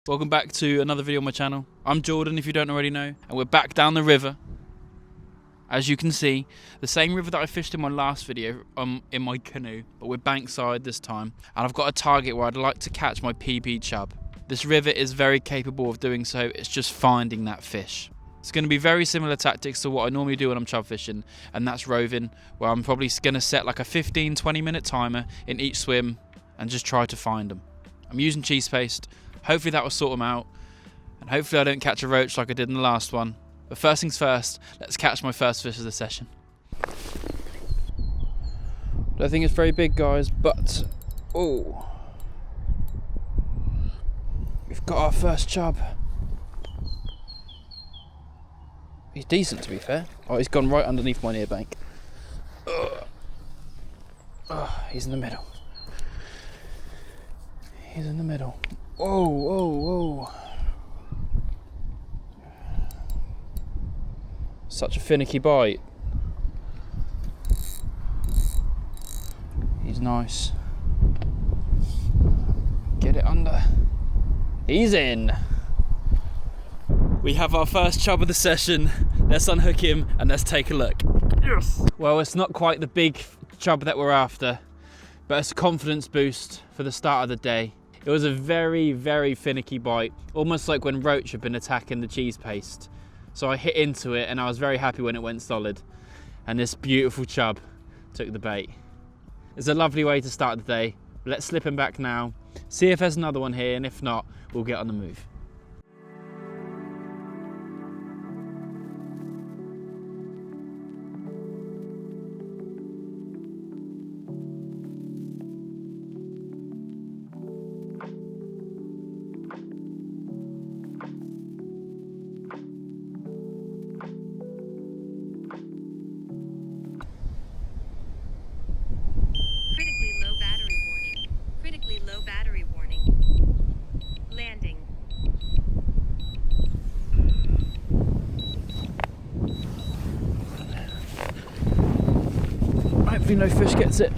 Welcome back to another video on my channel. I'm Jordan, if you don't already know, and we're back down the river. As you can see, the same river that I fished in my last video in my canoe, but we're bankside this time. And I've got a target where I'd like to catch my PB chub. This river is very capable of doing so, it's just finding that fish. It's going to be very similar tactics to what I normally do when I'm chub fishing, and that's roving, where I'm probably going to set like a 15-20 minute timer in each swim and just try to find them. I'm using cheese paste. Hopefully that will sort them out, and hopefully I don't catch a roach like I did in the last one. But first things first, let's catch my first fish of the session. Don't think it's very big, guys, but oh, we've got our first chub. He's decent, to be fair. Oh, he's gone right underneath my near bank. He's in the middle. He's in the middle. Whoa, whoa, whoa. Such a finicky bite. He's nice. Get it under. He's in. We have our first chub of the session. Let's unhook him and let's take a look. Yes. Well, it's not quite the big chub that we're after, but it's a confidence boost for the start of the day. It was a very, very finicky bite, almost like when roach have been attacking the cheese paste. So I hit into it and I was very happy when it went solid. And this beautiful chub took the bait. It's a lovely way to start the day. Let's slip him back now, see if there's another one here, and if not, we'll get on the move. Low battery warning. Landing. Hopefully no fish gets it.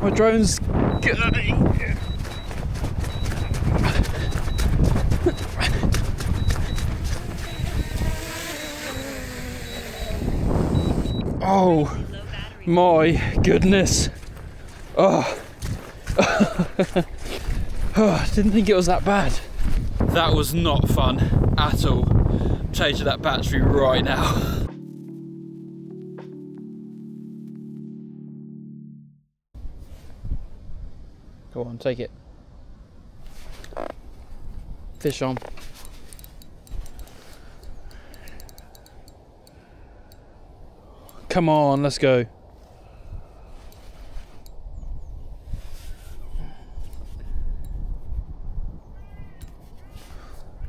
My drone's good. Oh my goodness. Oh. Oh, didn't think it was that bad. That was not fun at all. I'm changing that battery right now. Go on, take it. Fish on. Come on, let's go.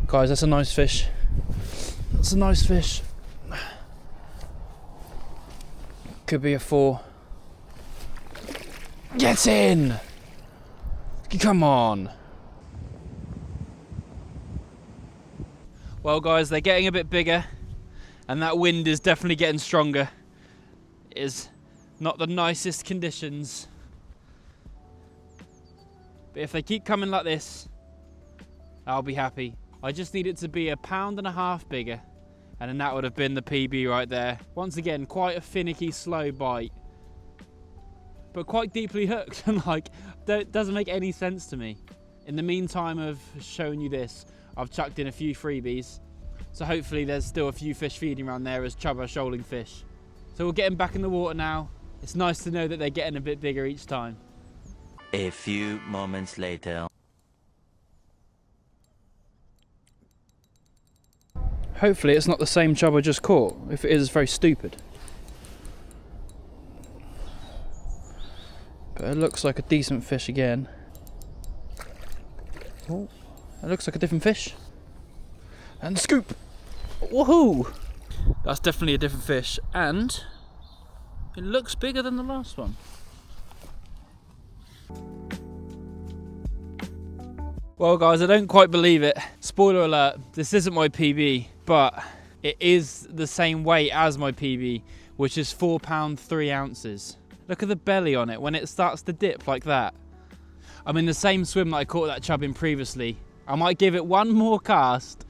Guys, that's a nice fish. That's a nice fish. Could be a 4. Get in! Come on. Well guys, they're getting a bit bigger and that wind is definitely getting stronger. It is not the nicest conditions. But if they keep coming like this, I'll be happy. I just need it to be 1.5 pounds bigger, and then that would have been the PB right there. Once again, quite a finicky, slow bite, but quite deeply hooked, and like, doesn't make any sense to me. In the meantime of showing you this, I've chucked in a few freebies, so hopefully there's still a few fish feeding around there as Chub are shoaling fish. So we'll get them back in the water now. It's nice to know that they're getting a bit bigger each time. A few moments later. Hopefully it's not the same chub I just caught. If it is, it's very stupid. But it looks like a decent fish again. Oh, it looks like a different fish. And scoop! Woohoo! That's definitely a different fish, and it looks bigger than the last one. Well guys, I don't quite believe it. Spoiler alert, this isn't my PB, but it is the same weight as my PB, which is 4 pounds 3 ounces. Look at the belly on it when it starts to dip like that. I'm in the same swim that I caught that chub in previously, I might give it one more cast,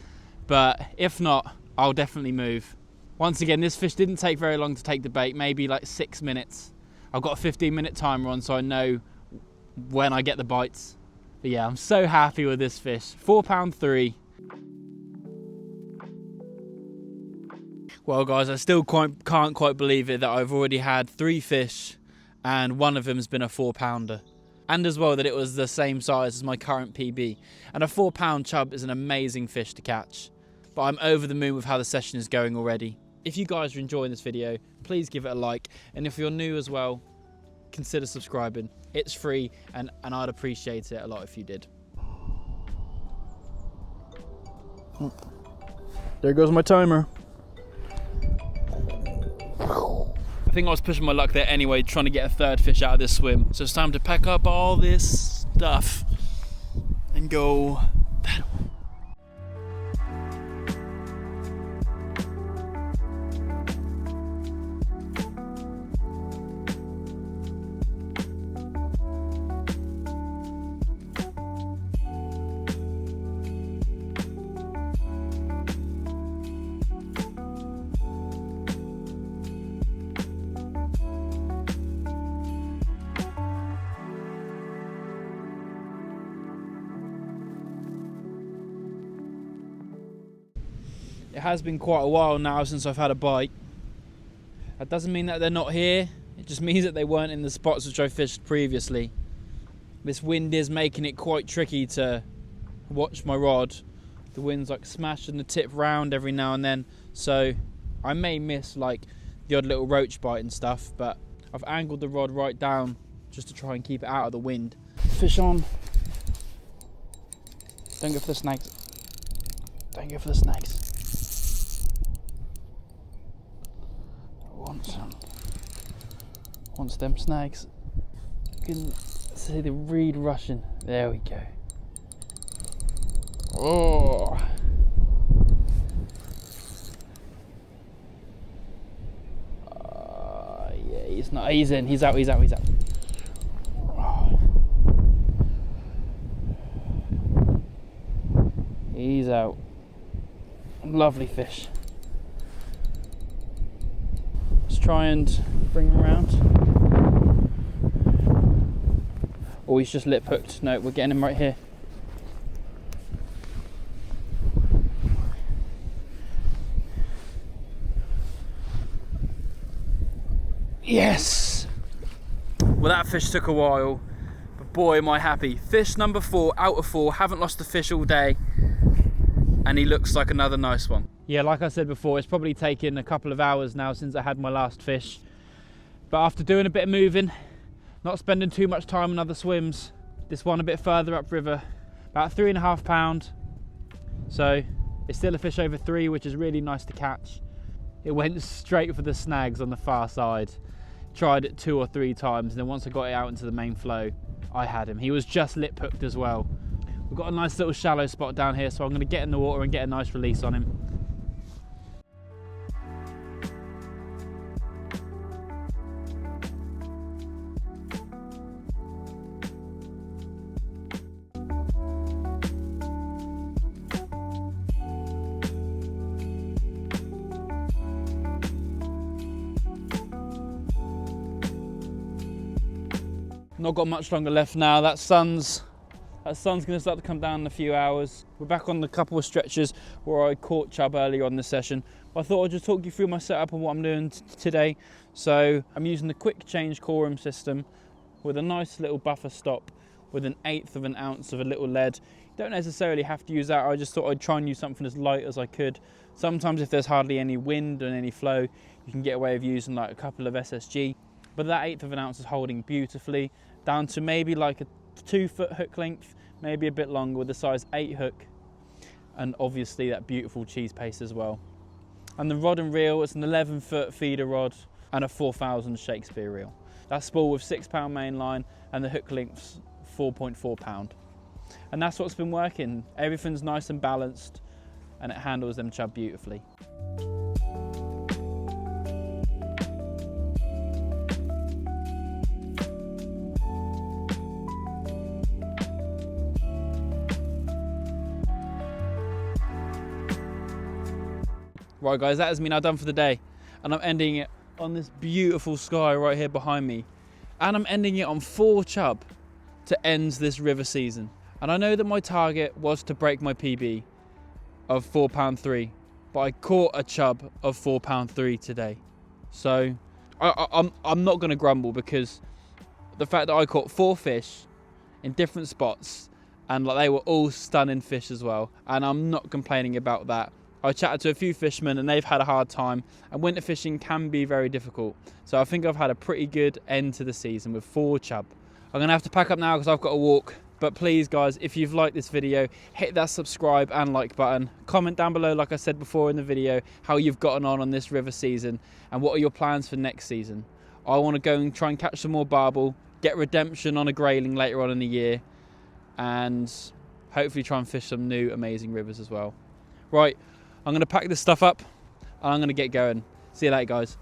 but if not, I'll definitely move. Once again, this fish didn't take very long to take the bait, maybe like 6 minutes. I've got a 15-minute timer on, so I know when I get the bites. But yeah, I'm so happy with this fish. 4#3. Well guys, I still can't quite believe it that I've already had 3 fish and one of them has been a 4-pounder. And as well that it was the same size as my current PB. And a 4-pound chub is an amazing fish to catch. But I'm over the moon with how the session is going already. If you guys are enjoying this video, please give it a like. And if you're new as well, consider subscribing. It's free and I'd appreciate it a lot if you did. There goes my timer. I think I was pushing my luck there anyway, trying to get a 3rd fish out of this swim. So it's time to pack up all this stuff and go that way. It has been quite a while now since I've had a bite. That doesn't mean that they're not here, it just means that they weren't in the spots which I fished previously. This wind is making it quite tricky to watch my rod. The wind's like smashing the tip round every now and then, so I may miss like the odd little roach bite and stuff, but I've angled the rod right down just to try and keep it out of the wind. Fish on. Don't go for the snags. Don't go for the snags. Once them snags, you can see the reed rushing. There we go. Oh, yeah, he's not. He's in. He's out. He's out. He's out. Oh. He's out. Lovely fish. Let's try and bring him around. Oh, he's just lip hooked. No, we're getting him right here. Yes! Well, that fish took a while, but boy am I happy. Fish number 4 out of 4, haven't lost a fish all day, and he looks like another nice one. Yeah, like I said before, it's probably taken a couple of hours now since I had my last fish. But after doing a bit of moving, not spending too much time on other swims, this one a bit further upriver, about 3.5 pound. So it's still a fish over 3, which is really nice to catch. It went straight for the snags on the far side. Tried it 2 or 3 times, and then once I got it out into the main flow, I had him. He was just lip hooked as well. We've got a nice little shallow spot down here, so I'm going to get in the water and get a nice release on him. Not got much longer left now. That sun's going to start to come down in a few hours. We're back on the couple of stretches where I caught chub earlier on this session. I thought I'd just talk you through my setup and what I'm doing today. So I'm using the quick change corum system with a nice little buffer stop with 1/8 of an ounce of a little lead. You don't necessarily have to use that. I just thought I'd try and use something as light as I could. Sometimes if there's hardly any wind and any flow, you can get away with using like a couple of SSG. But that 1/8 of an ounce is holding beautifully down to maybe like a 2-foot hook length, maybe a bit longer with the size 8 hook, and obviously that beautiful cheese paste as well. And the rod and reel is an 11-foot feeder rod and a 4000 Shakespeare reel. That's spool with 6-pound main line, and the hook length's 4.4 pound. And that's what's been working. Everything's nice and balanced, and it handles them chub beautifully. Right guys, that is me now done for the day. And I'm ending it on this beautiful sky right here behind me. And I'm ending it on 4 chub to end this river season. And I know that my target was to break my PB of £4.3, but I caught a chub of £4.3 today. So I'm not going to grumble, because the fact that I caught 4 fish in different spots, and like they were all stunning fish as well, and I'm not complaining about that. I chatted to a few fishermen and they've had a hard time, and winter fishing can be very difficult. So I think I've had a pretty good end to the season with 4 chub. I'm gonna have to pack up now because I've got to walk. But please guys, if you've liked this video, hit that subscribe and like button. Comment down below, like I said before in the video, how you've gotten on this river season and what are your plans for next season. I want to go and try and catch some more barbel, get redemption on a grayling later on in the year, and hopefully try and fish some new amazing rivers as well. Right, I'm going to pack this stuff up and I'm going to get going. See you later guys.